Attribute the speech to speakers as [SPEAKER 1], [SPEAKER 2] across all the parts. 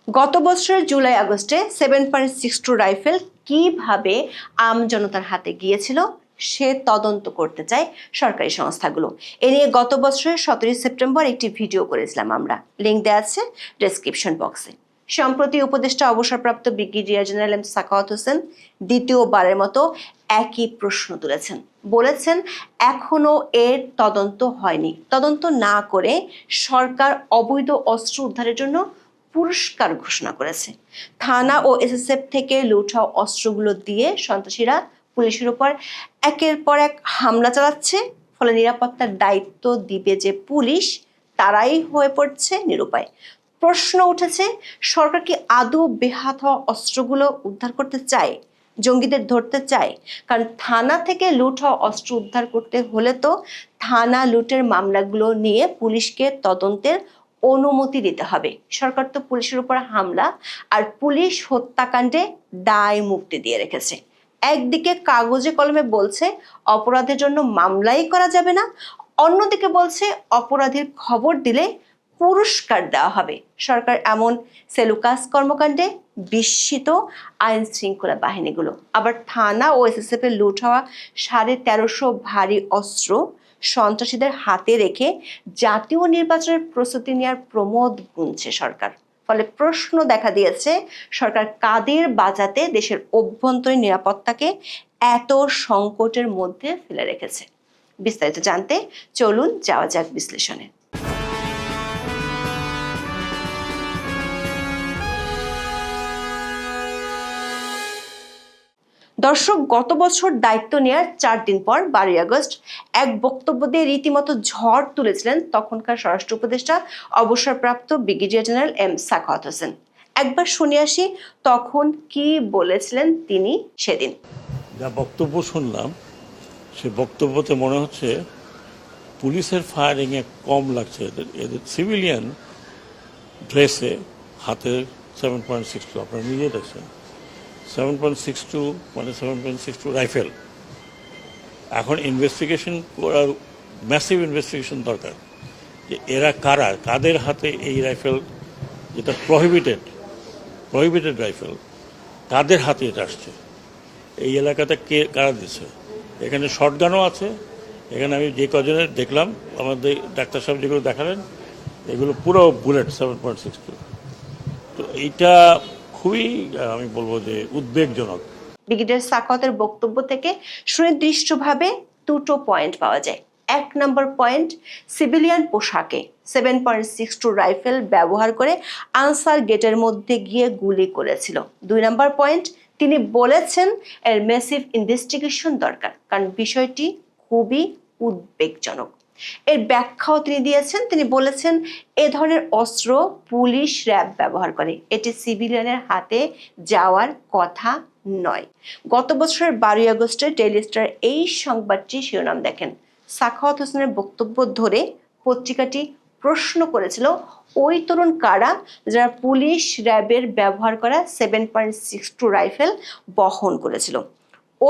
[SPEAKER 1] গত বছরের জুলাই আগস্টে 7.62 রাইফেল কিভাবে জনতার হাতে গিয়েছিল সে তদন্ত করতে চায় সরকারি সংস্থাগুলো। এ নিয়ে গত বছরের 17 সেপ্টেম্বর একটি ভিডিও করেছিলাম আমরা, লিঙ্ক দেওয়া আছে ডেসক্রিপশন বক্সে। সম্প্রতি উপদেষ্টা অবসরপ্রাপ্ত brigadier general M Sakhawat Hossain দ্বিতীয়বারের মতো একই প্রশ্ন তুলেছেন। বলেছেন এখনো এর তদন্ত হয়নি, তদন্ত না করে সরকার অবৈধ অস্ত্র উদ্ধারের জন্য পুরস্কার ঘোষণা করেছে। থানা ও এসএসএফ থেকে লুট হওয়া অস্ত্রগুলো দিয়ে সন্ত্রাসীরা পুলিশের উপর একের পর এক হামলা চালাচ্ছে। ফলে নিরাপত্তার দায়িত্ব দিবে যে পুলিশ, তারাই হয়ে পড়ছে নিরুপায়। প্রশ্ন উঠেছে, সরকার কি আদৌ বেহাত হওয়া অস্ত্রগুলো উদ্ধার করতে চায়, জঙ্গিদের ধরতে চায়? কারণ থানা থেকে লুট হওয়া অস্ত্র উদ্ধার করতে হলে তো থানা লুটের মামলাগুলো নিয়ে পুলিশকে তদন্তের অনুমতি দিতে হবে। সরকার তো পুলিশের উপর হামলা আর পুলিশ হত্যাকাণ্ডে দায় মুক্তি দিয়ে রেখেছে। একদিকে কাগজে কলমে বলছে অপরাধের জন্য মামলাই করা যাবে না, অন্যদিকে বলছে অপরাধীর খবর দিলে পুরস্কার দেওয়া হবে। সরকার এমন সেলুকাস কর্মকাণ্ডে বিস্মিত আইন শৃঙ্খলা বাহিনীগুলো। আবার থানা ও এসএসএফ এর লুট হওয়া 1350 ভারী অস্ত্র সন্ত্রাসীদের হাতে রেখে জাতীয় নির্বাচনের প্রস্তুতি নেওয়ার প্রমোদ গুনছে সরকার। ফলে প্রশ্ন দেখা দিয়েছে, সরকার কাদের বাঁচাতে দেশের অভ্যন্তরীণ নিরাপত্তাকে এত সংকটের মধ্যে ফেলে রেখেছে। বিস্তারিত জানতে চলুন যাওয়া যাক বিশ্লেষণে। দর্শক, গত বছর দায়িত্ব নেওয়ার 4 দিন পর 12 আগস্ট এক বক্তব্য দিয়ে রীতিমতো ঝড় তুলেছিলেন তখনকার স্বরাষ্ট্র উপদেষ্টা অবসরপ্রাপ্ত brigadier general M Sakhawat Hossain. একবার শুনে আসি তখন কি বলেছিলেন তিনি সেদিন।
[SPEAKER 2] যা বক্তব্য শুনলাম সে বক্তব্যতে মনে হচ্ছে পুলিশের ফায়ারিংয়ে কম লাগছে, এদের সিভিলিয়ান ড্রেসে হাতে 7.62, আপনারা নিজে দেখছেন 7.62 মানে 7.62 রাইফেল। এখন ইনভেস্টিগেশন করার, ম্যাসিভ ইনভেস্টিগেশন দরকার যে এরা কারা, কাদের হাতে এই রাইফেল, যেটা প্রহিবিটেড রাইফেল, কাদের হাতে এটা আসছে, এই এলাকাতে কে কারা দিচ্ছে। এখানে শটগানও আছে। এখানে আমি যে কজনের দেখলাম, আমাদের ডাক্তার সাহেব যেগুলো দেখালেন, এগুলো পুরো বুলেট 7.62। তো এইটা খুবই, আমি বলবো যে উদ্বেগজনক।
[SPEAKER 1] ব্রিগেডিয়ার সাখাওয়াতের বক্তব্য থেকে সুনির্দিষ্টভাবে দুটো পয়েন্ট পাওয়া যায়। 1 নম্বর পয়েন্ট, সিভিলিয়ান পোশাকে 7.62 রাইফেল ব্যবহার করে আনসার গেটের মধ্যে গিয়ে গুলি করেছিল। 2 নম্বর পয়েন্ট, তিনি বলেছেন এর ম্যাসিভ ইনভেস্টিগেশন দরকার, কারণ বিষয়টি খুবই উদ্বেগজনক। এর ব্যাখ্যাও তিনি দিয়েছেন। তিনি বলেছেন এ ধরনের অস্ত্র পুলিশ র্যাব ব্যবহার করে, এটি সিভিলিয়ানের হাতে যাওয়ার কথা নয়। গত বছরের 12 আগস্টে ডেইলি স্টার এই সংবাদটি শিরোনাম দেখেন। সাখাওয়াত হোসেনের বক্তব্য ধরে পত্রিকাটি প্রশ্ন করেছিল ওই তরুণ কারা যারা পুলিশ র্যাবের ব্যবহার করা 7.62 রাইফেল বহন করেছিল।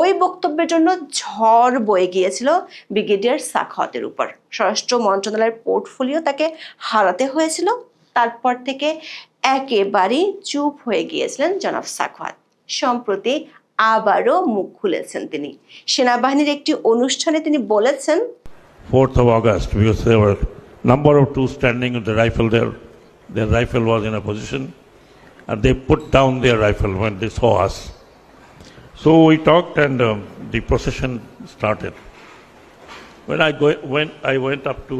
[SPEAKER 1] ওই বক্তব্যের জন্য ঝড় বয়ে গিয়েছিল ব্রিগেডিয়ার সাখাওয়াতের উপর। স্বরাষ্ট্র মন্ত্রণালয়ের পোর্টফোলিও তাকে হারাতে হয়েছিল। তারপর থেকে একেবারেই চুপ হয়ে গিয়েছিলেন জনাব সাখাওয়াত। সম্প্রতি আবারও মুখ খুলেছেন তিনি। সেনাবাহিনীর একটি অনুষ্ঠানে তিনি বলেছেন,
[SPEAKER 2] 4th of August, because there were number of two standing with the rifle there. Their rifle was in a position and they put down their rifle when they saw us. So we talked and the procession started. When I went up to,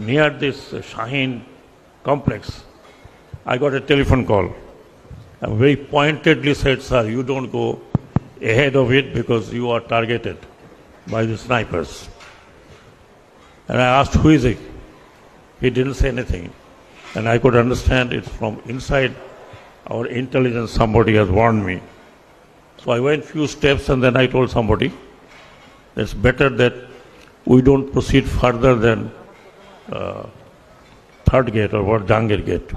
[SPEAKER 2] near this Shaheen complex, I got a telephone call. And very pointedly said, sir, you don't go ahead of it because you are targeted by the snipers. And I asked, who is he? He didn't say anything. And I could understand it's from inside our intelligence, somebody has warned me. So I went few steps and then I told somebody, it's better that we don't proceed further than third gate or what, Jangir gate.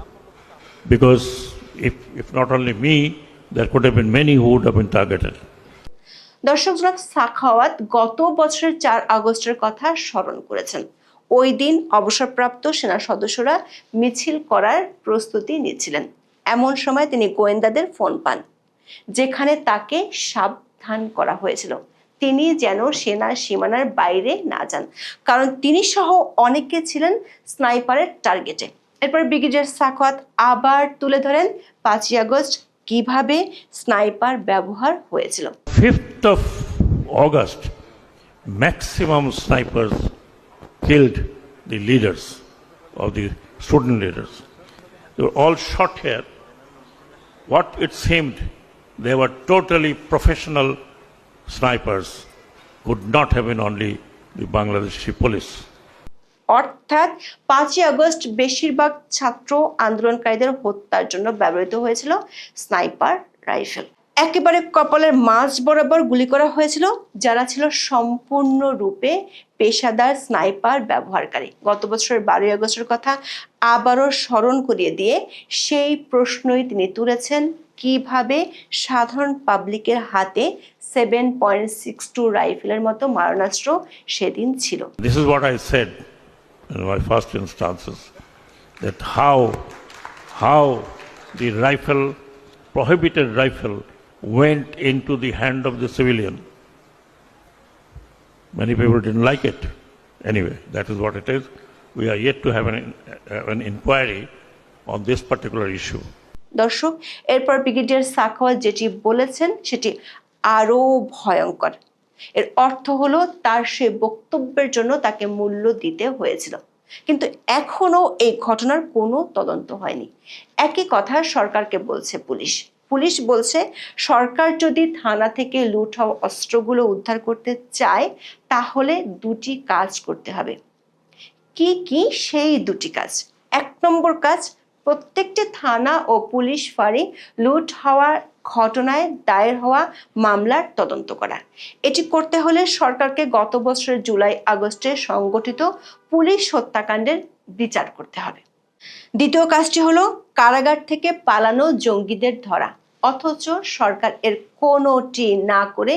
[SPEAKER 2] Because if not only me, there could have been many who would have been targeted.
[SPEAKER 1] দর্শক, জনাব সাখাওয়াত গত বছরের 4 আগস্টের কথা স্মরণ করেছেন। ওই দিন অবসরপ্রাপ্ত সেনা সদস্যরা মিছিল করার প্রস্তুতি নিচ্ছিলেন। এমন সময় তিনি গোয়েন্দাদের ফোন পান, যেখানে তাকে সাবধান করা হয়েছিল তিনি যেন সেনা সীমানার বাইরে না যান, কারণ তিনি সহ অনেকে ছিলেন স্নাইপারের টার্গেটে। এরপর ব্রিগেডিয়ার সাখাওয়াত আবার তুলে ধরেন 5ই আগস্ট কিভাবে স্নাইপার ব্যবহার হয়েছিল।
[SPEAKER 2] 5th of August, maximum snipers killed the leaders of the student leaders. They were all shot here. What it seemed, they were totally professional snipers, could not have been only the Bangladeshi police.
[SPEAKER 1] অর্থাৎ 5ই August বেশিরভাগ ছাত্র আন্দোলনকারীদের হত্যার জন্য ব্যবহৃত হয়েছিল sniper rifle. একেবারে কপালের মাঝ বরাবর গুলি করা হয়েছিল যারা ছিল সম্পূর্ণরূপে পেশাদার স্নাইপার ব্যবহারকারী। গত বছরের 12ই আগস্টের কথা আবারও স্মরণ করিয়ে দিয়ে সেই প্রশ্নই তিনি তুলেছেন, কিভাবে সাধারণ পাবলিকের হাতে 7.62 রাইফেলের মতো মারণাস্ত্র সেদিন ছিল।
[SPEAKER 2] This is what I said in my first instances, that how the rifle, prohibited rifle, went into the hand of the civilian. Many people didn't like it. Anyway, that is what it is. We are yet to have an inquiry on this particular issue.
[SPEAKER 1] দর্শক, এরপর brigadier Sakhawat যেটি বলেছেন সেটি আরো ভয়ঙ্কর। এর অর্থ হলো তার সে বক্তব্যের জন্য তাকে মূল্য দিতে হয়েছিল, কিন্তু এখনো এই ঘটনার কোনো তদন্ত হয়নি। একই কথা সরকারকে বলছে পুলিশ বলছে সরকার যদি থানা থেকে লুট হওয়া অস্ত্রগুলো উদ্ধার করতে চায় তাহলে দুটি কাজ করতে হবে। কি কি সেই দুটি কাজ? 1 নম্বর কাজ, প্রত্যেকটি থানা ও পুলিশ ফাঁড়ি লুট হওয়ার ঘটনায় দায়ের হওয়া মামলার তদন্ত করা। এটি করতে হলে সরকারকে গত বছরের জুলাই আগস্টে সংগঠিত পুলিশ হত্যাকাণ্ডের বিচার করতে হবে। দ্বিতীয় কাজটি হলো কারাগার থেকে পালানো জঙ্গিদের ধরা, অথচ সরকার এর কোনোটি না করে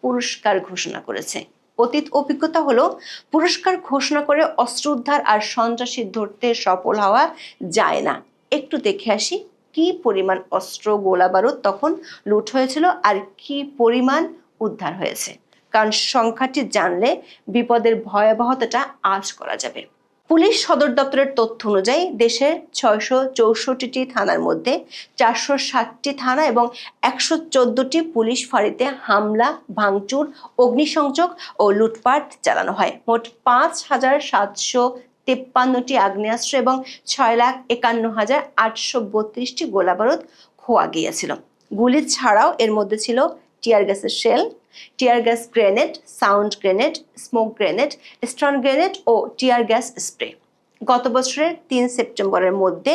[SPEAKER 1] পুরস্কার ঘোষণা করেছে। অতীত অভিজ্ঞতা হলো পুরস্কার ঘোষণা করে অস্ত্র উদ্ধার আর সন্ত্রাসী ধরতে সফল হওয়া যায় না। একটু দেখে আসি কি পরিমাণ অস্ত্র গোলা বারুদ তখন লুট হয়েছিল আর কি পরিমাণ উদ্ধার হয়েছে, কারণ সংখ্যাটি জানলে বিপদের ভয়াবহতাটা আঁচ করা যাবে। পুলিশ সদর দপ্তরের তথ্য অনুযায়ী দেশের 664টি থানার মধ্যে 460টি থানা এবং 114টি পুলিশ ফাঁড়িতে হামলা, ভাঙচুর, অগ্নিসংযোগ ও লুটপাট চালানো হয়। মোট 5,753টি আগ্নেয়াস্ত্র এবং 6,51,832টি গোলাবারুদ খোয়া গিয়েছিল। গুলি ছাড়াও এর মধ্যে ছিল টিয়ার গ্যাসের shell, tear gas grenade, sound grenade, smoke grenade, stun grenade ও টিয়ার গ্যাস স্প্রে। গত বছরের 3 সেপ্টেম্বরের মধ্যে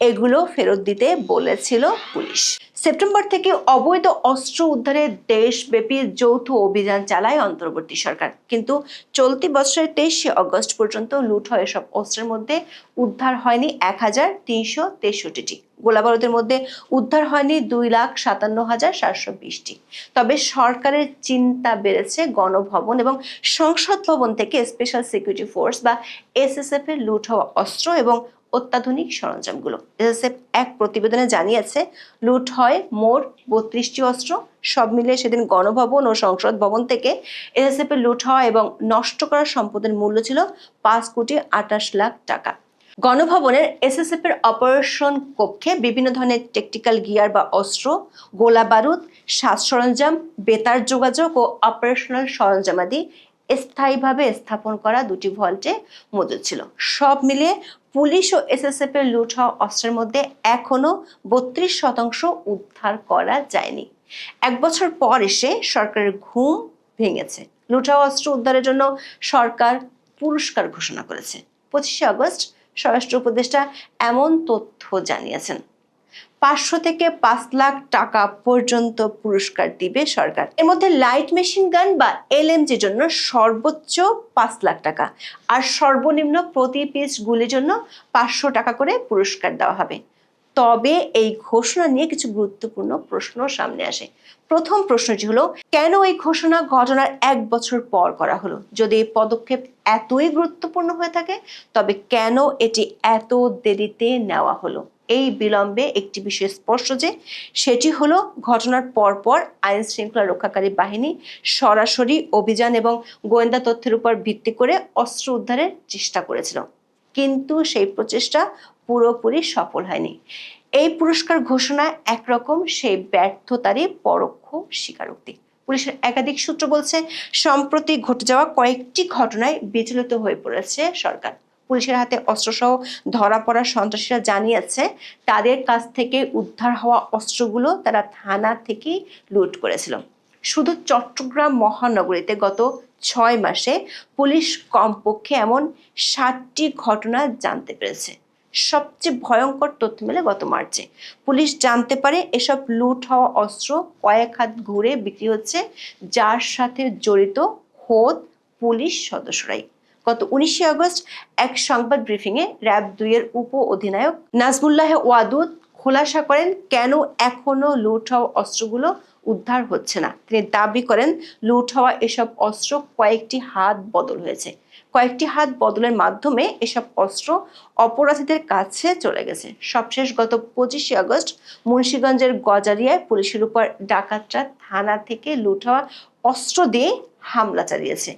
[SPEAKER 1] এগুলো ফেরত দিতে বলেছিল পুলিশ। সেপ্টেম্বর থেকে অবৈধ অস্ত্র উদ্ধারে দেশব্যাপী যৌথ অভিযান চালায় অন্তর্বর্তী সরকার, কিন্তু চলতি বছরের 23শে আগস্ট পর্যন্ত লুট হয় এসব অস্ত্রের মধ্যে উদ্ধার হয়নি 1,363টি। গোলাবারুদের মধ্যে উদ্ধার হয়নি 2,57,720টি। তবে সরকারের চিন্তা বেড়েছে গণভবন এবং সংসদ ভবন থেকে স্পেশাল সিকিউরিটি ফোর্স বা এসএসএফ এর লুট হওয়া অস্ত্র এবং অত্যাধুনিক সরঞ্জামগুলো। এসএসএফ এক প্রতিবেদনে জানিয়েছে লুট হয় মোট 32টি অস্ত্র। সব মিলিয়ে সেদিন গণভবন ও সংসদ ভবন থেকে এসএসএফ এর লুট হওয়া এবং নষ্ট করা সম্পদের মূল্য ছিল 5,28,00,000 টাকা। গণভবনের এসএসএফ এর অপারেশন কক্ষে বিভিন্ন ধরনের টেকটিক্যাল গিয়ার বা অস্ত্র, গোলা বারুদ, সাজ সরঞ্জাম, বেতার যোগাযোগ ও অপারেশনাল সরঞ্জামাদি স্থায়ীভাবে স্থাপন করা 2টি ভল্টে মজুদ ছিল। সব মিলিয়ে পুলিশ ও এসএসএফ এর লুট হওয়া অস্ত্রের মধ্যে এখনো 32% উদ্ধার করা যায়নি। 1 বছর পর এসে সরকারের ঘুম ভেঙেছে। লুট হওয়া অস্ত্র উদ্ধারের জন্য সরকার পুরস্কার ঘোষণা করেছে। 25শে আগস্ট স্বরাষ্ট্র উপদেষ্টা এমন তথ্য জানিয়েছেন, 500 থেকে 5 লাখ টাকা পর্যন্ত পুরস্কার দিবে সরকার। এর মধ্যে লাইট মেশিন গান বা এলএমজির জন্য সর্বোচ্চ 5 লাখ টাকা আর সর্বনিম্ন প্রতি পিস গুলির জন্য 500 টাকা করে পুরস্কার দেওয়া হবে। তবে এই ঘোষণা নিয়ে কিছু গুরুত্বপূর্ণ প্রশ্ন সামনে আসে। প্রথম প্রশ্নটি হলো, কেন এই ঘোষণা ঘটনার 1 বছর পর করা হলো? যদি এই পদক্ষেপ এতই গুরুত্বপূর্ণ হয়ে থাকে, তবে কেন এটি এত দেরিতে নেওয়া হলো? এই বিলম্বে একটি বিষয় স্পষ্ট যে, সেটি হলো ঘটনার পরপর আইন শৃঙ্খলা রক্ষাকারী বাহিনী সরাসরি অভিযান এবং গোয়েন্দা তথ্যের উপর ভিত্তি করে অস্ত্র উদ্ধারের চেষ্টা করেছিল, কিন্তু সেই প্রচেষ্টা পুরোপুরি সফল হয়নি। এই পুরস্কার ঘোষণা একরকম সেই ব্যর্থতারই পরোক্ষ স্বীকারোক্তি। পুলিশের একাধিক সূত্র বলছে, সম্প্রতি ঘটে যাওয়া কয়েকটি ঘটনায় বিচলিত হয়ে পড়েছে সরকার। পুলিশের হাতে অস্ত্রসহ ধরা পড়া সন্ত্রাসীরা জানিয়েছে, তাদের কাছ থেকে উদ্ধার হওয়া অস্ত্রগুলো তারা থানা থেকেই লুট করেছিল। শুধু চট্টগ্রাম মহানগরীতে গত 6 মাসে পুলিশ কমপক্ষে এমন 60টি ঘটনা জানতে পেরেছে। সবচেয়ে ভয়ঙ্কর তথ্য মেলে গত মার্চে। পুলিশ জানতে পারে এসব লুট হওয়া অস্ত্র কয়েক হাত ঘুরে বিক্রি হচ্ছে, যার সাথে জড়িত খোদ পুলিশ সদস্যরাই। গত 19 আগস্ট এক সংবাদ ব্রিফিংয়ে র‍্যাব 2 এর উপ অধিনায়ক নাজমুল্লাহ ওয়াদুদ খোলাসা করেন কেন এখনো লুট হওয়া অস্ত্রগুলো উদ্ধার হচ্ছে না। তিনি দাবি করেন, লুট হওয়া এসব অস্ত্র কয়েকটি হাত বদল হয়েছে। কয়েকটি হাত বদলের মাধ্যমে এসব অস্ত্র অপরাধীদের কাছে চলে গেছে। সবশেষ গত 25 আগস্ট মুন্সিগঞ্জের গজারিয়ায় পুলিশের উপর ডাকাতরা থানা থেকে লুট হওয়া অস্ত্র দিয়ে হামলা চালিয়েছে।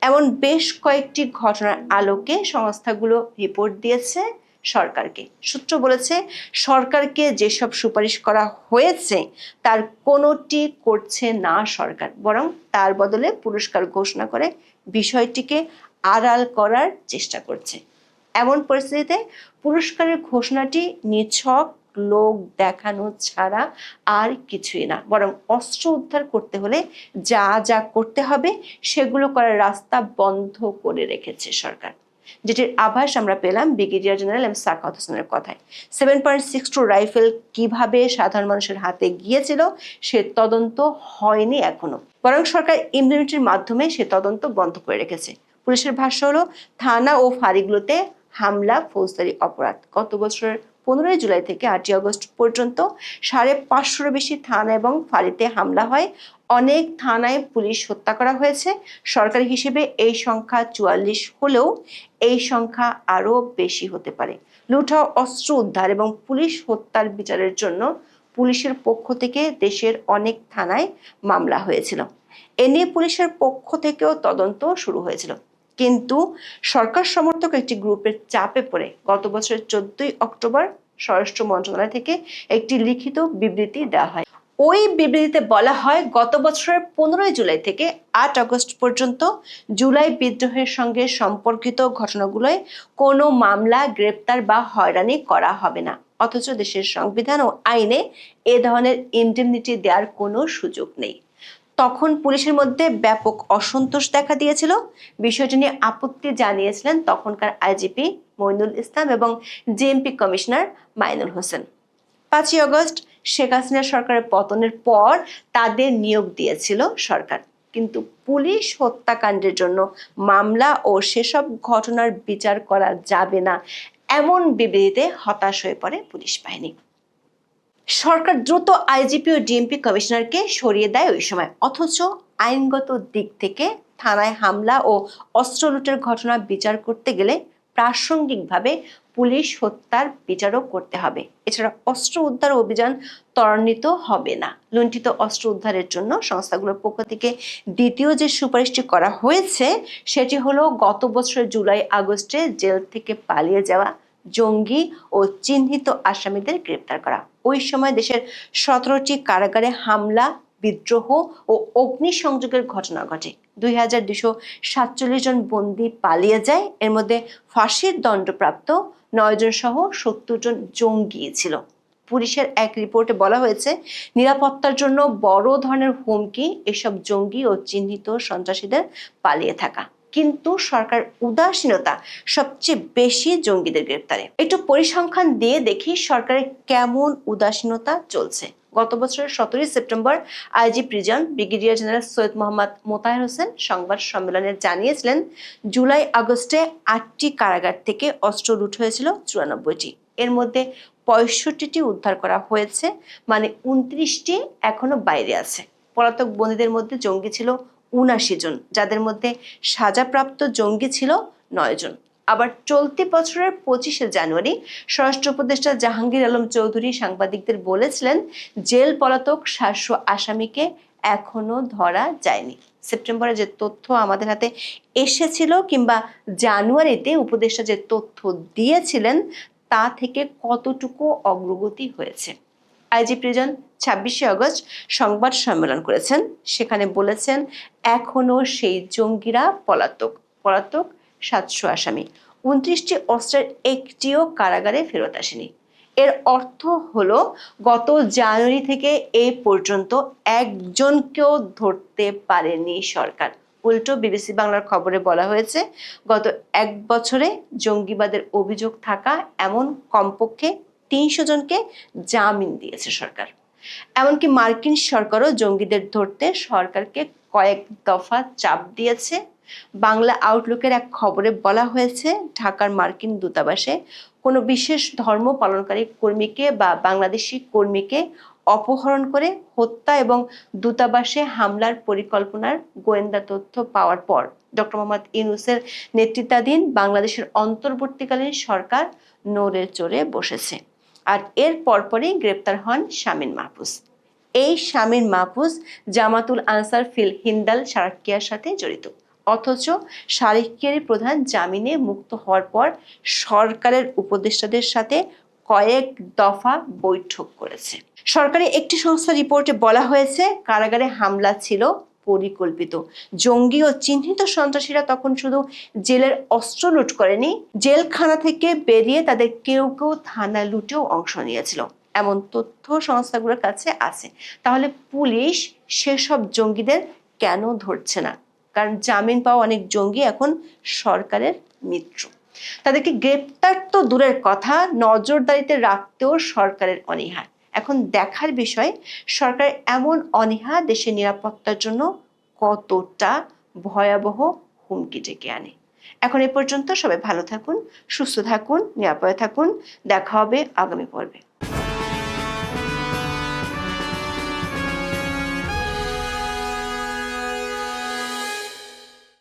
[SPEAKER 1] এমন বেশ কয়েকটি ঘটনার আলোকে সংস্থাগুলো রিপোর্ট দিয়েছে সরকারকে। সূত্র বলেছে, সরকারকে যেসব সুপারিশ করা হয়েছে তার কোনোটি করছে না সরকার, বরং তার বদলে পুরস্কার ঘোষণা করে বিষয়টিকে আড়াল করার চেষ্টা করছে। এমন পরিস্থিতিতে পুরস্কারের ঘোষণাটি নিছক লোক দেখানো ছাড়া আর কিছুই না, বরং অস্ত্র উদ্ধার করতে হলে যা যা করতে হবে সেগুলো করার রাস্তা বন্ধ করে রেখেছে সরকার। যেটির আভাস আমরা পেলাম ব্রিগেডিয়ার জেনারেল এম সাখাওয়াত হোসেনের কথায়। 7.62 রাইফেল কিভাবে সাধারণ মানুষের হাতে গিয়েছিল সে তদন্ত হয়নি এখনো, বরং সরকার ইমিউনিটির মাধ্যমে সে তদন্ত বন্ধ করে রেখেছে। পুলিশের ভাষ্য হলো, থানা ও ফাঁড়িগুলোতে হামলা ফৌজদারি অপরাধ। গত বছরের 15 জুলাই থেকে 8 আগস্ট পর্যন্ত 550-র বেশি থানা এবং ফাঁড়িতে হামলা হয়। অনেক থানায় পুলিশ হত্যা করা হয়েছে। সরকারি হিসেবে এই সংখ্যা 44 হলেও এই সংখ্যা আরো বেশি হতে পারে। লুট হওয়া অস্ত্র উদ্ধার এবং পুলিশ হত্যার বিচারের জন্য পুলিশের পক্ষ থেকে দেশের অনেক থানায় মামলা হয়েছিল। এ নিয়ে পুলিশের পক্ষ থেকেও তদন্ত শুরু হয়েছিল, কিন্তু সরকার সমর্থক একটি গ্রুপের চাপে পড়ে গত বছরের 14 অক্টোবর স্বরাষ্ট্র মন্ত্রণালয় থেকে একটি লিখিত বিবৃতি দেওয়া হয়। ওই বিবৃতিতে বলা হয়, গত বছরের 15 জুলাই থেকে 8 আগস্ট পর্যন্ত জুলাই বিদ্রোহের সঙ্গে সম্পর্কিত ঘটনাগুলোয় কোনো মামলা, গ্রেপ্তার বা হয়রানি করা হবে না। অথচ দেশের সংবিধান ও আইনে এ ধরনের ইনডেমনিটি দেওয়ার কোনো সুযোগ নেই। তখন পুলিশের মধ্যে ব্যাপক অসন্তোষ দেখা দিয়েছিল। বিষয়টি নিয়ে আপত্তি জানিয়েছিলেন তখনকার আইজিপি মইনুল ইসলাম এবং JMP commissioner Mainul Hossain. 5 August Sheikh Hasina সরকারের পতনের পর তাদের নিয়োগ দিয়েছিল সরকার, কিন্তু পুলিশ হত্যাকাণ্ডের জন্য মামলা ও সেসব ঘটনার বিচার করা যাবে না এমন বিবৃতিতে হতাশ হয়ে পড়ে পুলিশ বাহিনী। সরকার দ্রুত আইজিপি ও ডিএমপি কমিশনারকে সরিয়ে দেয় ওই সময়। অথচ আইনগত দিক থেকে থানায় হামলা ও অস্ত্র লুটের ঘটনা বিচার করতে গেলে প্রাসঙ্গিকভাবে পুলিশ হত্যার বিচারও করতে হবে। এছাড়া অস্ত্র উদ্ধার অভিযান ত্বরান্বিত হবে না। লুণ্ঠিত অস্ত্র উদ্ধারের জন্য সংস্থাগুলোর পক্ষ থেকে দ্বিতীয় যে সুপারিশটি করা হয়েছে সেটি হলো গত বছরের জুলাই আগস্টে জেল থেকে পালিয়ে যাওয়া জঙ্গি ও চিহ্নিত আসামিদের গ্রেপ্তার করা। ওই সময় দেশের 17টি কারাগারে হামলা, বিদ্রোহ ও অগ্নিসংযোগের ঘটনা ঘটে। 2247 জন বন্দী পালিয়ে যায়। এর মধ্যে ফাঁসির দণ্ডপ্রাপ্ত 9 জন সহ 70 জন জঙ্গি ছিল। পুলিশের এক রিপোর্টে বলা হয়েছে, নিরাপত্তার জন্য বড় ধরনের হুমকি এসব জঙ্গি ও চিহ্নিত সন্ত্রাসীদের পালিয়ে থাকা। কিন্তু সরকার উদাসীনতা সবচেয়ে বেশি জঙ্গিদের গ্রেপ্তারে। একটু পরিসংখ্যান দিয়ে দেখি সরকারের কেমন উদাসীনতা চলছে। গত বছরের 17 September IG prison brigadier general Syed Mohammad Motaher Hossain সংবাদ সম্মেলনে জানিয়েছিলেন, জুলাই আগস্টে 8টি কারাগার থেকে অস্ত্র লুট হয়েছিল 94টি। এর মধ্যে 65টি উদ্ধার করা হয়েছে, মানে 29টি এখনো বাইরে আছে। পলাতক বন্দীদের মধ্যে জঙ্গি ছিল 79 জন, যাদের মধ্যে সাজাপ্রাপ্ত জঙ্গি ছিল 9 জন। আবার চলতি বছরের 25শে জানুয়ারি স্বরাষ্ট্র উপদেষ্টা জাহাঙ্গীর আলম চৌধুরী সাংবাদিকদের বলেছিলেন, জেল পলাতক 700 আসামিকে এখনো ধরা যায়নি। সেপ্টেম্বরে যে তথ্য আমাদের হাতে এসেছিল কিংবা জানুয়ারিতে উপদেষ্টা যে তথ্য দিয়েছিলেন তা থেকে কতটুকু অগ্রগতি হয়েছে। আইজি প্রিজন 26শে আগস্ট সংবাদ সম্মেলন করেছেন, সেখানে বলেছেন এখনো সেই জঙ্গিরা পলাতক 700 আসামি, 29টি অস্ত্রের একটিও কারাগারে ফেরত আসেনি। এর অর্থ হলো গত জানুয়ারি থেকে এই পর্যন্ত একজনকেও ধরতে পারেনি সরকার। উল্টো বিবিসি বাংলার খবরে বলা হয়েছে, গত 1 বছরে জঙ্গিবাদের অভিযোগ থাকা এমন কমপক্ষে 300 জনকে জামিন দিয়েছে সরকার। এমনকি মার্কিন সরকারও জঙ্গিদের ধরতে সরকারকে কয়েক দফা চাপ দিয়েছে। বাংলা আউটলুকের এক খবরে বলা হয়েছে, ঢাকার মার্কিন দূতাবাসে কোনো বিশেষ ধর্ম পালনকারী কর্মীকে বা বাংলাদেশি কর্মীকে অপহরণ করে হত্যা এবং দূতাবাসে হামলার পরিকল্পনার গোয়েন্দা তথ্য পাওয়ার পর ডক্টর মোহাম্মদ ইউনূসের নেতৃত্বাধীন বাংলাদেশের অন্তর্বর্তীকালীন সরকার নড়ে চড়ে বসেছে। আর এর পরপরই গ্রেপ্তার হন শামীম মাহফুজ। এই শামীম মাহফুজ জামাতুল আনসার ফিল হিন্দাল সারাকিয়ার সাথে জড়িত, অথচ সারাকিয়ারি প্রধান জামিনে মুক্ত হওয়ার পর সরকারের উপদেষ্টাদের সাথে কয়েক দফা বৈঠক করেছে। সরকারি একটি সংস্থার রিপোর্টে বলা হয়েছে, কারাগারে হামলা ছিল পরিকল্পিত। জঙ্গি ও চিহ্নিত সন্ত্রাসীরা তখন শুধু জেলের অস্ত্র লুট করেনি, জেলখানা থেকে বেরিয়ে তাদের কেউ কেউ থানা লুটেও অংশ নিয়েছিল। এমন তথ্য সংস্থাগুলোর কাছে আছে। তাহলে পুলিশ সেসব জঙ্গিদের কেন ধরছে না? কারণ জামিন পাওয়া অনেক জঙ্গি এখন সরকারের মিত্র। তাদেরকে গ্রেপ্তার তো দূরের কথা, নজরদারিতে রাখতেও সরকারের অনীহা। এখন দেখার বিষয়, সরকারের এমন অনীহা দেশের নিরাপত্তার জন্য কতটা ভয়াবহ হুমকি ডেকে আনে। এখন এ পর্যন্ত। সবাই ভালো থাকুন, সুস্থ থাকুন, নিরাপদে থাকুন। দেখা হবে আগামী পর্বে।